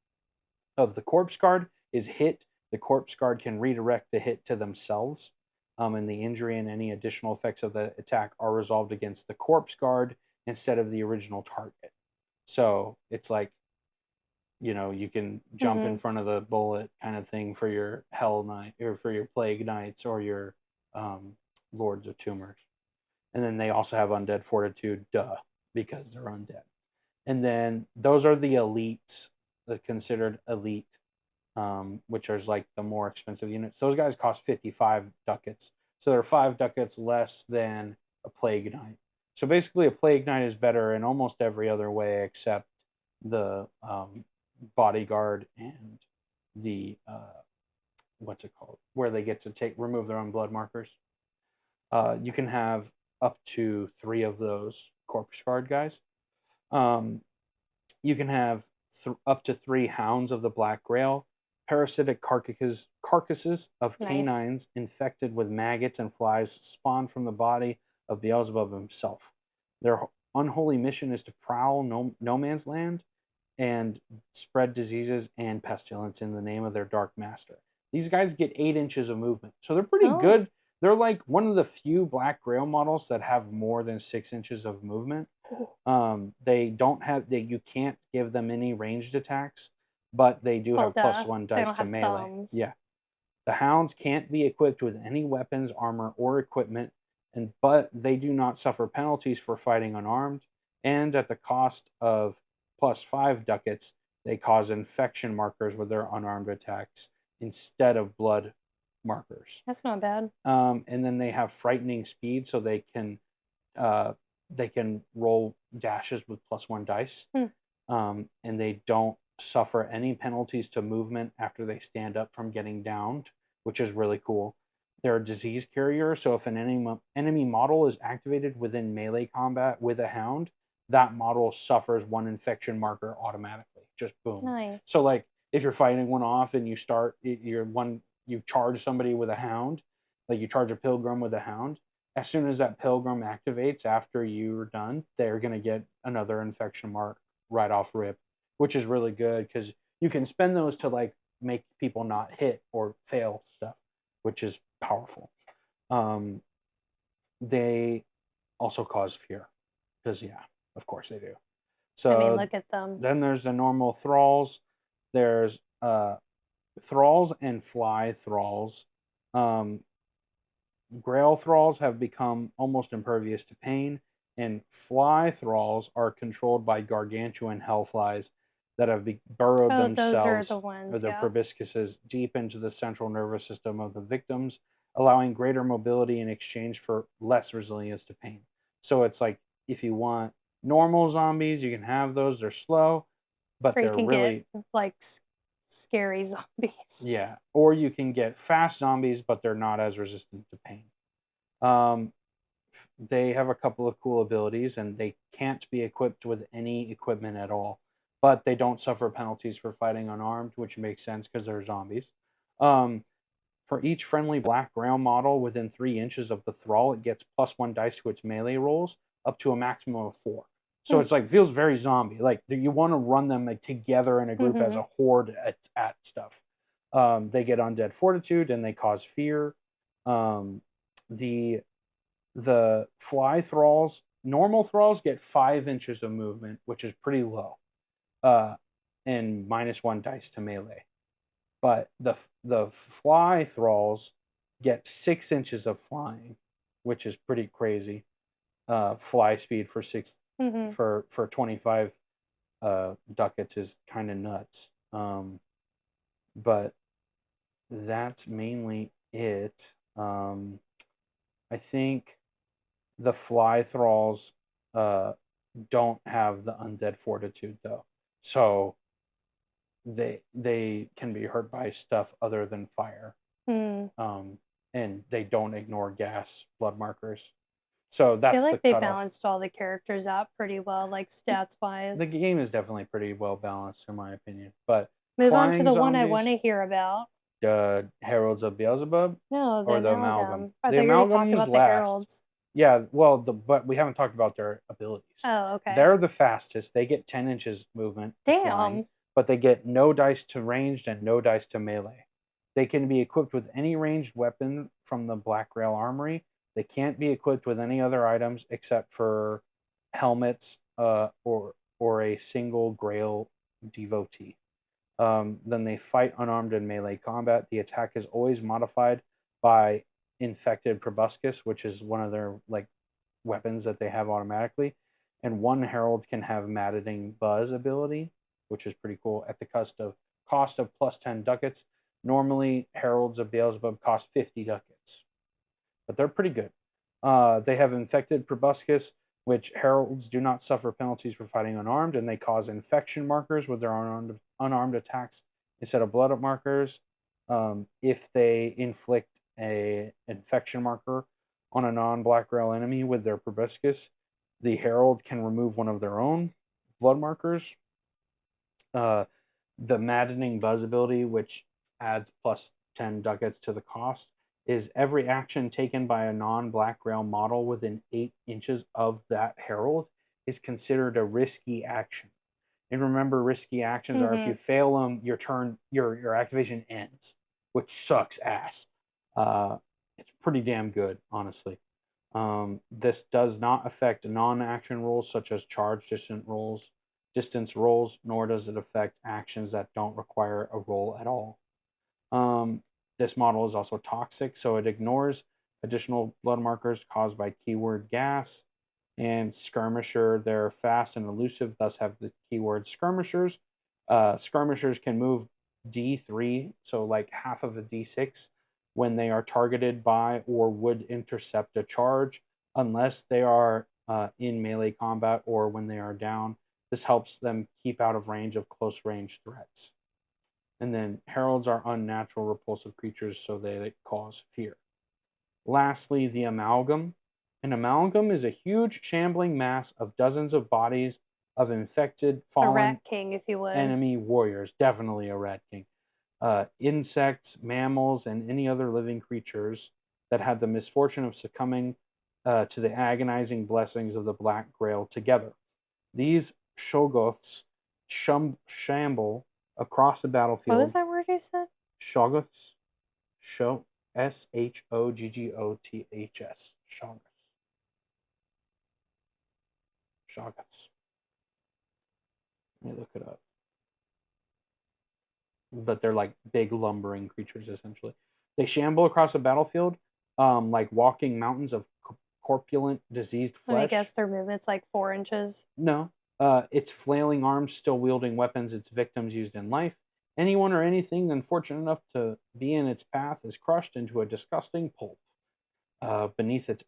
of the corpse guard is hit, the corpse guard can redirect the hit to themselves, and the injury and any additional effects of the attack are resolved against the corpse guard instead of the original target. So it's like, you can jump in front of the bullet kind of thing for your Hell Knight or for your Plague Knights or your Lords of Tumors. And then they also have Undead Fortitude, because they're undead. And then those are the elites, the considered elite, which are like the more expensive units. Those guys cost 55 ducats. So they're 5 ducats less than a Plague Knight. So basically a Plague Knight is better in almost every other way except the bodyguard and the what's it called, where they get to remove their own blood markers. You can have up to 3 of those corpse guard guys. You can have up to 3 hounds of the Black Grail, parasitic carcasses of canines infected with maggots and flies spawn from the body of Beelzebub himself. Their unholy mission is to prowl no man's land and spread diseases and pestilence in the name of their dark master. These guys get 8 inches of movement, so they're pretty good. They're like one of the few Black Grail models that have more than 6 inches of movement. They don't have you can't give them any ranged attacks, but they do have +1 dice to melee. Thumbs. Yeah. The hounds can't be equipped with any weapons, armor, or equipment, but they do not suffer penalties for fighting unarmed, and at the cost of +5 ducats, they cause infection markers with their unarmed attacks instead of blood markers. That's not bad. And then they have frightening speed, so they can roll dashes with +1 dice. And they don't suffer any penalties to movement after they stand up from getting downed, which is really cool. They're a disease carrier, so if an enemy model is activated within melee combat with a hound, that model suffers 1 infection marker automatically. Just boom. Nice. So like if you're fighting one off and you start your one you charge somebody with a hound, like you charge a pilgrim with a hound. As soon as that pilgrim activates after you're done, they're gonna get another infection mark right off rip, which is really good because you can spend those to like make people not hit or fail stuff, which is powerful. Um, they also cause fear because yeah, of course they do. I mean, So look at them. then there's the normal thralls. There's thralls and fly thralls. Um, Grail thralls have become almost impervious to pain, and fly thralls are controlled by gargantuan hellflies that have burrowed Oh, those are themselves the or ones, their yeah. proboscises deep into the central nervous system of the victims, allowing greater mobility in exchange for less resilience to pain. So it's like if you want normal zombies, you can have those. They're slow, but Or you they're can get really like scary zombies. yeah. Or you can get fast zombies, but they're not as resistant to pain. Um, they have a couple of cool abilities, and they can't be equipped with any equipment at all. But they don't suffer penalties for fighting unarmed, which makes sense because they're zombies. Um, for each friendly Black Grail model within 3 inches of the thrall, it gets +1 dice to its melee rolls, up to a maximum of 4. So Hmm. it's like feels very zombie. Like you want to run them like together in a group as Mm-hmm. a horde at stuff. They get undead fortitude and they cause fear. Um, the the fly thralls, normal thralls get 5 inches of movement, which is pretty low, uh, and -1 dice to melee. But the fly thralls get 6 inches of flying, which is pretty crazy. Fly speed for six Mm-hmm. for 25 ducats is kind of nuts. But that's mainly it. I think the fly thralls uh, don't have the undead fortitude though, so they can be hurt by stuff other than fire. Mm. And they don't ignore gas blood markers. So I feel that's the like they cutoff. balanced all the characters out pretty well, like stats The wise. game is definitely pretty well balanced in my opinion. But Move on to flying the one I want zombies, to hear about. the Heralds of Beelzebub, No, the or the amalgam. amalgam. I The thought you already talked amalgam's about the last. heralds. Yeah, well, but we haven't talked about their abilities. Oh, okay. They're the fastest. They get 10 inches movement flying, Damn. but they get no dice to ranged and no dice to melee. They can be equipped with any ranged weapon from the Black Grail armory. They can't be equipped with any other items except for helmets or a single Grail devotee. Then they fight unarmed in melee combat. The attack is always modified by infected proboscis, which is one of their like weapons that they have automatically. And one herald can have maddening buzz ability, which is pretty cool at the cost of +10 ducats. Normally, heralds of Beelzebub cost 50 ducats, but they're pretty good. They have infected proboscis, which heralds do not suffer penalties for fighting unarmed, and they cause infection markers with their unarmed attacks instead of blood markers. If they inflict a infection marker on a non-Black Grail enemy with their proboscis, the herald can remove one of their own blood markers. Uh, the maddening buzz ability, which adds +10 ducats to the cost, is every action taken by a non-Black Grail model within 8 inches of that herald is considered a risky action. And remember, risky actions are if Mm-hmm. you fail them, your activation ends, which sucks ass. It's pretty damn good, honestly. This does not affect non-action rules such as charge distance rolls, nor does it affect actions that don't require a roll at all. This model is also toxic, so it ignores additional blood markers caused by keyword gas and skirmisher. They're fast and elusive, thus have the keyword skirmishers. Skirmishers can move D3, so like half of a D6, when they are targeted by or would intercept a charge, unless they are in melee combat or when they are down. This helps them keep out of range of close range threats. And then heralds are unnatural, repulsive creatures, so they cause fear. Lastly, the amalgam. An amalgam is a huge shambling mass of dozens of bodies of infected, A fallen rat king, if you would. enemy warriors. Definitely a rat king. insects, mammals, and any other living creatures that had the misfortune of succumbing to the agonizing blessings of the Black Grail together. These Shoggoths shamble across the What was battlefield. that word you said? Shoggoths. Shogggoths. Shoggoths. Shoggoths. Let me look it up. But they're like big lumbering creatures, essentially. They shamble across the battlefield, like walking mountains of corpulent, diseased Let me flesh. guess, their movement's like 4 inches. No. Its flailing arms still wielding weapons its victims used in life. Anyone or anything unfortunate enough to be in its path is crushed into a disgusting pulp beneath its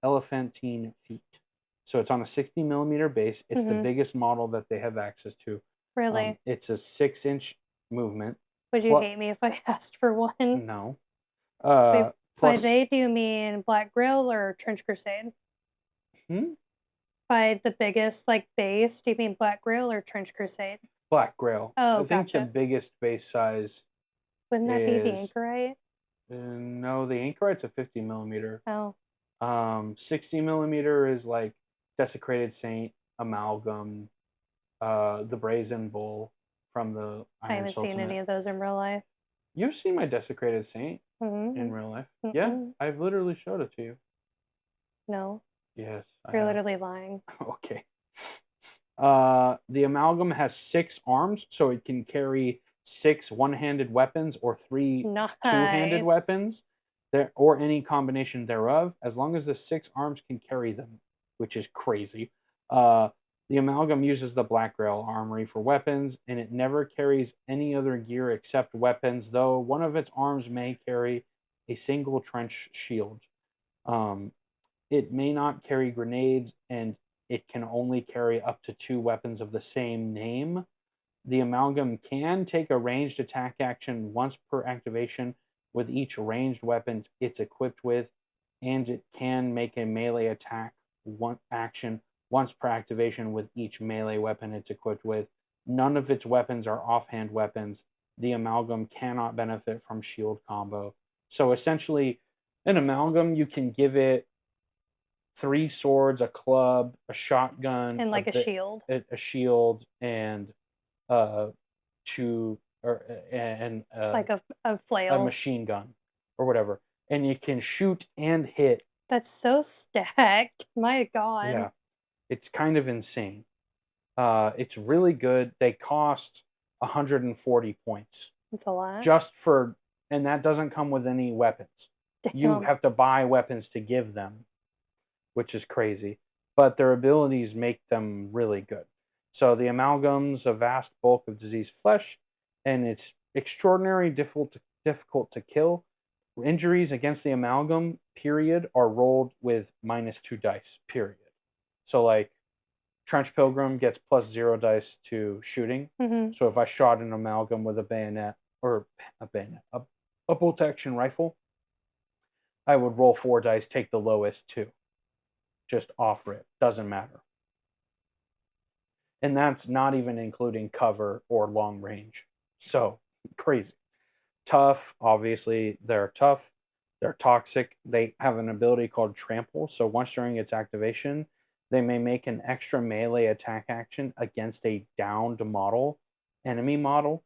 elephantine feet. So it's on a 60 millimeter base. It's the biggest model that they have access to. Really? It's a 6-inch movement. Would you hate me if I asked for one? No. Wait, by Plus, they, do you mean Black Grail or Trench Crusade? By the biggest like base, do you mean Black Grail or Trench Crusade? Black Grail. Oh, I think the gotcha. biggest base size. Wouldn't that be the is- anchorite? No, the anchorite's a 50 millimeter. Oh, 60 millimeter is like Desecrated Saint, Amalgam, the Brazen Bull from the I Iron haven't seen Sultanate. any of those in real life. You've seen my Desecrated Saint in real life? Yeah, I've literally showed it to you. No, Yes, you're literally lying. Okay. The Amalgam has 6 arms, so it can carry 6 one-handed weapons or 3 two-handed weapons, or any combination thereof, as long as the 6 arms can carry them, which is crazy. The Amalgam uses the Black Grail armory for weapons, and it never carries any other gear except weapons, though one of its arms may carry a single trench shield. It may not carry grenades, and it can only carry up to 2 weapons of the same name. The Amalgam can take a ranged attack action once per activation with each ranged weapon it's equipped with, and it can make a melee attack action once per activation with each melee weapon it's equipped with. None of its weapons are offhand weapons. The Amalgam cannot benefit from shield combo. So essentially, an Amalgam, you can give it 3 swords, a club, a shotgun, And like a shield. a shield, and two or and like a flail, a machine gun, or whatever, and you can shoot and hit. That's so stacked. My God. Yeah, it's kind of insane. It's really good. They cost 140 points. That's a lot. Just for, and that doesn't come with any weapons. Damn. You have to buy weapons to give them, which is crazy. But their abilities make them really good. So the Amalgam's a vast bulk of diseased flesh, and it's extraordinarily difficult to kill. Injuries against the Amalgam, period, are rolled with -2 dice, period. So like Trench Pilgrim gets +0 dice to shooting. So if I shot an Amalgam with a bayonet, or a bolt action rifle, I would roll 4 dice, take the lowest 2. Just offer it. Doesn't matter. And that's not even including cover or long range. So crazy. Tough, obviously, they're tough. They're toxic. They have an ability called Trample. So once during its activation, they may make an extra melee attack action against a downed enemy model,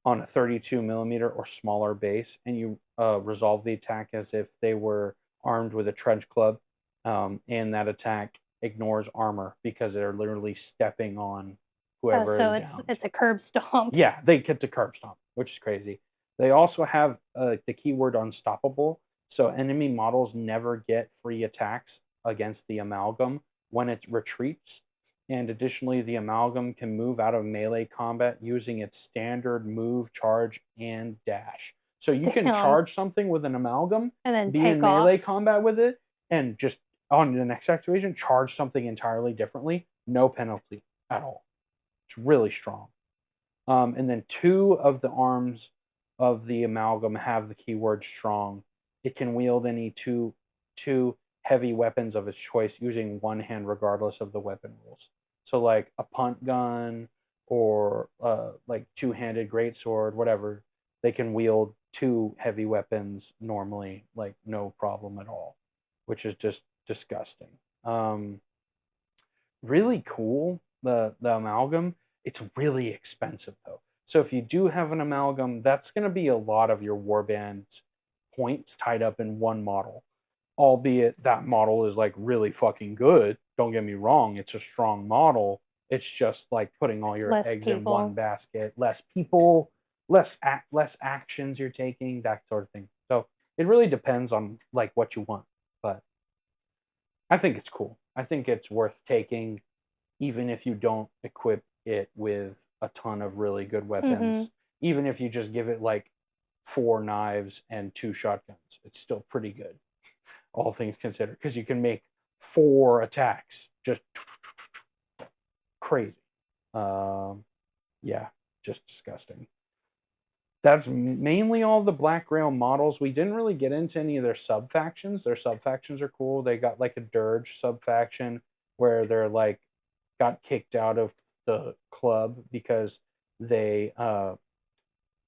on a 32 millimeter or smaller base, and you resolve the attack as if they were armed with a trench club, and that attack ignores armor because they're literally stepping on whoever is down. So it's a curb stomp. Yeah, they get to curb stomp, which is crazy. They also have the keyword unstoppable, so enemy models never get free attacks against the Amalgam when it retreats. And additionally, the Amalgam can move out of melee combat using its standard move, charge, and dash. So you can charge something with an Amalgam, and then be in melee combat with it, and just on the next activation, charge something entirely differently. No penalty at all. It's really strong. And then 2 of the arms of the Amalgam have the keyword strong. It can wield any two heavy weapons of its choice using one hand regardless of the weapon rules. So like a punt gun or like two-handed greatsword, whatever. They can wield two heavy weapons normally, like no problem at all, which is just disgusting. Um, Really cool. The amalgam. It's really expensive though. So if you do have an amalgam, that's going to be a lot of your warband's points tied up in one model. Albeit that model is like really fucking good. Don't get me wrong, it's a strong model. It's just like putting all your Less eggs in one people. basket. Less people, less actions you're taking, that sort of thing. So it really depends on like what you want. But I think it's cool. I think it's worth taking even if you don't equip it with a ton of really good Mm-hmm. weapons, even if you just give it like four knives and two shotguns, it's still pretty good, all things considered, because you can make four attacks just crazy. Um, yeah, just disgusting. That's mainly all the Black Grail models. We didn't really get into any of their sub factions. Their sub factions are cool. They got like a dirge sub faction where they're like got kicked out of the club because they uh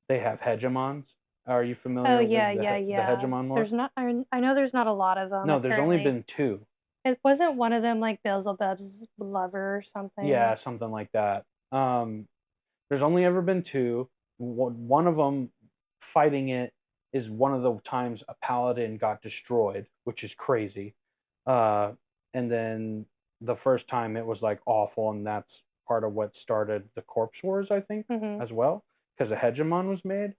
they have hegemons. Are you Oh familiar yeah, with yeah, the yeah. hegemon lore? There's not. I know there's not a lot of them. No, there's only Apparently, been two. it wasn't one of them like Beelzebub's lover or something. Yeah, something like that. There's only ever been two. One of them fighting it is one of the times a paladin got destroyed, which is crazy. Uh, and then the first time it was like awful, and that's part of what started the Corpse Wars, I think, Mm-hmm. as well, because a hegemon was made.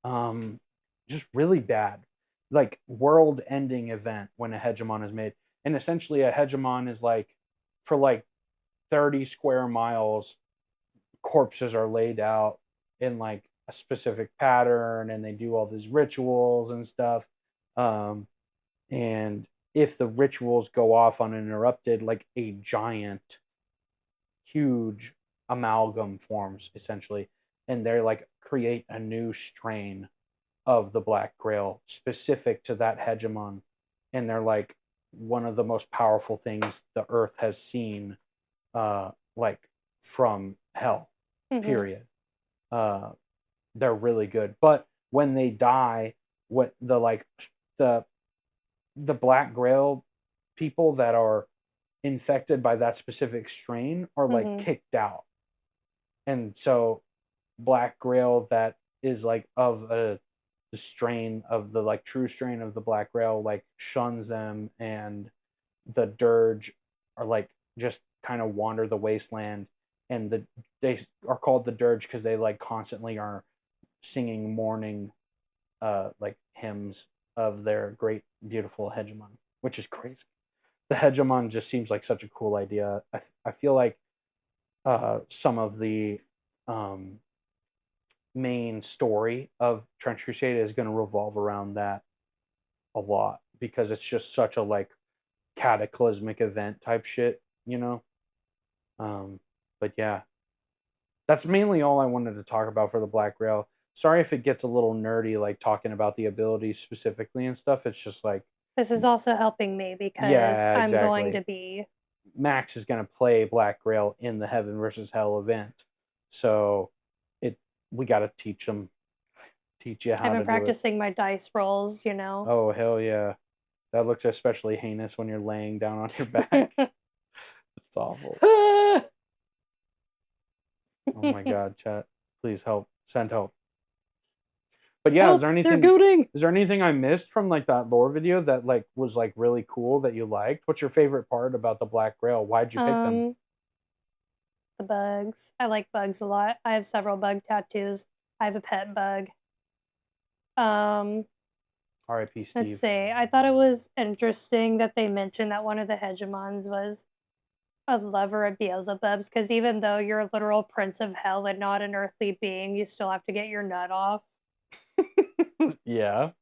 Um, just really bad, like world-ending event when a hegemon is made, and essentially a hegemon is like for like 30 square miles corpses are laid out in like a specific pattern and they do all these rituals and stuff. Um, and if the rituals go off uninterrupted, like a giant, huge amalgam forms essentially, and they're like create a new strain of the Black Grail specific to that hegemon. And they're like one of the most powerful things the earth has seen, like from hell, Mm-hmm. period. uh they're really good. But when they die, what the like the the Black Grail people that are infected by that specific strain are like Mm-hmm. kicked out. And so Black Grail that is like of the strain of the like true strain of the Black Grail like shuns them, and the dirge are like just kind of wander the wasteland. And they are called the dirge because they like constantly are singing mourning like hymns of their great beautiful hegemon, which is crazy. The hegemon just seems like such a cool idea. I feel like some of the um, main story of Trench Crusade is going to revolve around that a lot, because it's just such a like cataclysmic event type shit, you know. Um, but yeah, that's mainly all I wanted to talk about for the Black Grail. Sorry if it gets a little nerdy, like talking about the abilities specifically and stuff. It's just like, This is also helping me because yeah, I'm going exactly. to be. Max is going to play Black Grail in the Heaven versus Hell event, so it we got to teach you I've how been to do it. practicing my dice rolls. You know. Oh hell yeah, that looks especially heinous when you're laying down on your back. It's awful. Oh my god, chat, please help, send help. But yeah, Help! They're gooting. is there anything I missed from like that lore video that like was like really cool that you liked? What's your favorite part about the Black Grail? Why'd you pick them? Um, the bugs. I like bugs a lot. I have several bug tattoos. I have a pet bug. Um, R.I.P. let's Steve. see. I thought it was interesting that they mentioned that one of the hegemons was a lover of Beelzebub's, because even though you're a literal prince of hell and not an earthly being, you still have to get your nut off. Yeah. Or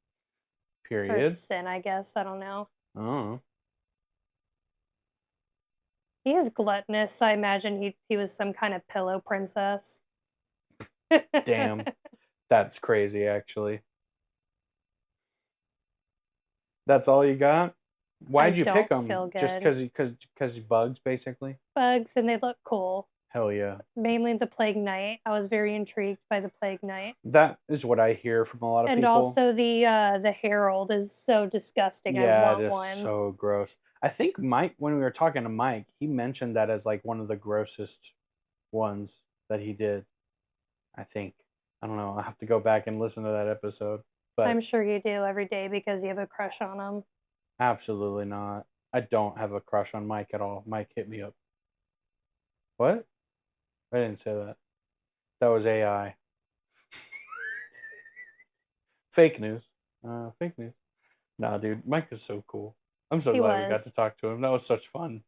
Period. sin, I guess. I don't know. Oh. He is gluttonous. I imagine he was some kind of pillow princess. Damn. That's crazy actually. That's all you got? I Why'd you pick don't them? feel Just good. cuz bugs basically? Bugs, and they look cool. Hell yeah. Mainly the Plague Knight. I was very intrigued by the Plague Knight. That is what I hear from a lot of And people. also the Herald is so disgusting. Yeah, I it want is one. so gross. I think Mike, when we were talking to Mike, he mentioned that as like one of the grossest ones that he did. I think. I don't know. I'll have to go back and listen to that episode. But I'm sure you do every day because you have a crush on him. absolutely not. I don't have a crush on Mike at all. Mike hit me up. What? I didn't say that. That was AI. Fake news. Fake news. Nah, dude. Mike is so cool. I'm so glad we got to talk to him. That was such fun.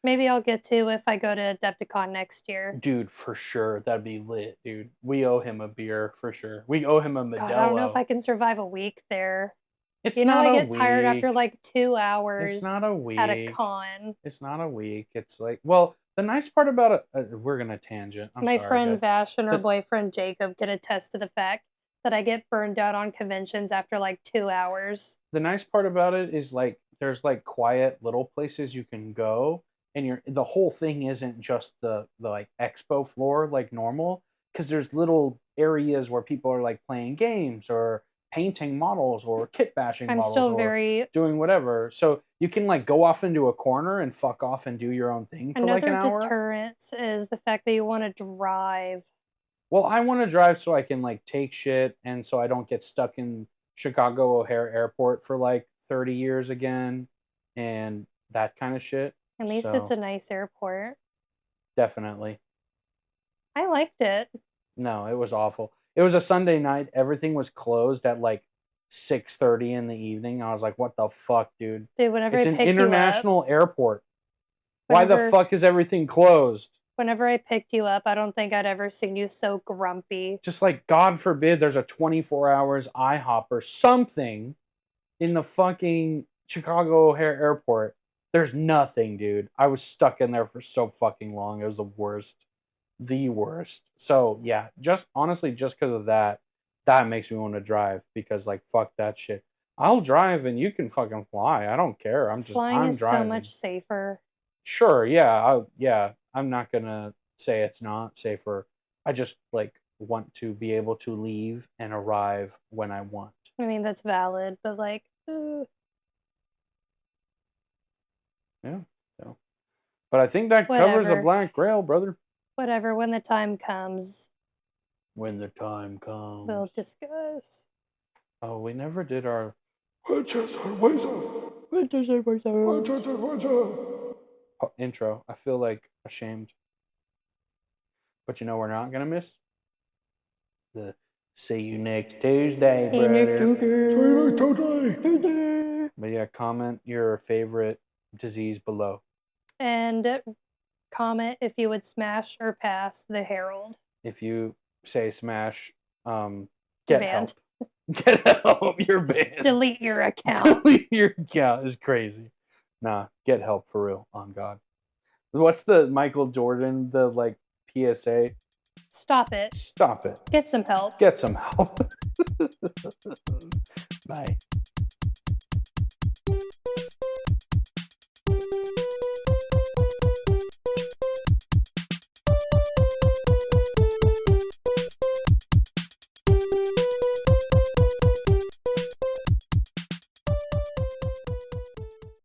Maybe I'll get to if I go to Adepticon next year. Dude, for sure. That'd be lit, dude. We owe him a beer for sure. We owe him a Modelo. God, I don't know if I can survive a week there. It's you know, not I a get tired after like 2 hours. It's not a week. At a con. It's not a week. It's like, well, the nice part about it, we're gonna tangent. My friend Vash and her boyfriend Jacob can attest to the fact that I get burned out on conventions after like 2 hours. The nice part about it is like there's like quiet little places you can go, and the whole thing isn't just the like expo floor like normal, because there's little areas where people are like playing games or painting models or kit bashing models. I'm still very doing whatever. So you can like go off into a corner and fuck off and do your own thing for like an hour. Another deterrence is the fact that you want to drive. Well, I want to drive so I can like take shit and so I don't get stuck in Chicago O'Hare Airport for like 30 years again and that kind of shit. At least it's a nice airport. Definitely. I liked it. No, it was awful. It was a Sunday night. Everything was closed at like 6:30 in the evening. I was like, what the fuck, dude? Dude, whenever it's I an picked international you up, airport. Why the fuck is everything closed? Whenever I picked you up, I don't think I'd ever seen you so grumpy. Just like, God forbid there's a 24 hours IHOP or something in the fucking Chicago O'Hare Airport. There's nothing, dude. I was stuck in there for so fucking long. It was the worst. The worst. So yeah, just honestly, just because of that makes me want to drive, because like fuck that shit. I'll drive and you can fucking fly. I don't care. I'm driving. So much safer. Sure, yeah. I'm not gonna say it's not safer. I just like want to be able to leave and arrive when I want. I mean, that's valid, but like yeah. But I think that covers the Black Grail, brother. Whatever, when the time comes. When the time comes. We'll discuss. Oh, we never did our intro. I feel like ashamed. But you know we're not gonna miss? The see you next Tuesday, brother. Tuesday. But yeah, comment your favorite disease below. And comment if you would smash or pass the Herald. If you say smash, get help. Get help. You're banned. Delete your account. Delete your account is crazy. Nah, get help for real. On God. What's the Michael Jordan, the like PSA? Stop it. Stop it. Get some help. Get some help. Bye.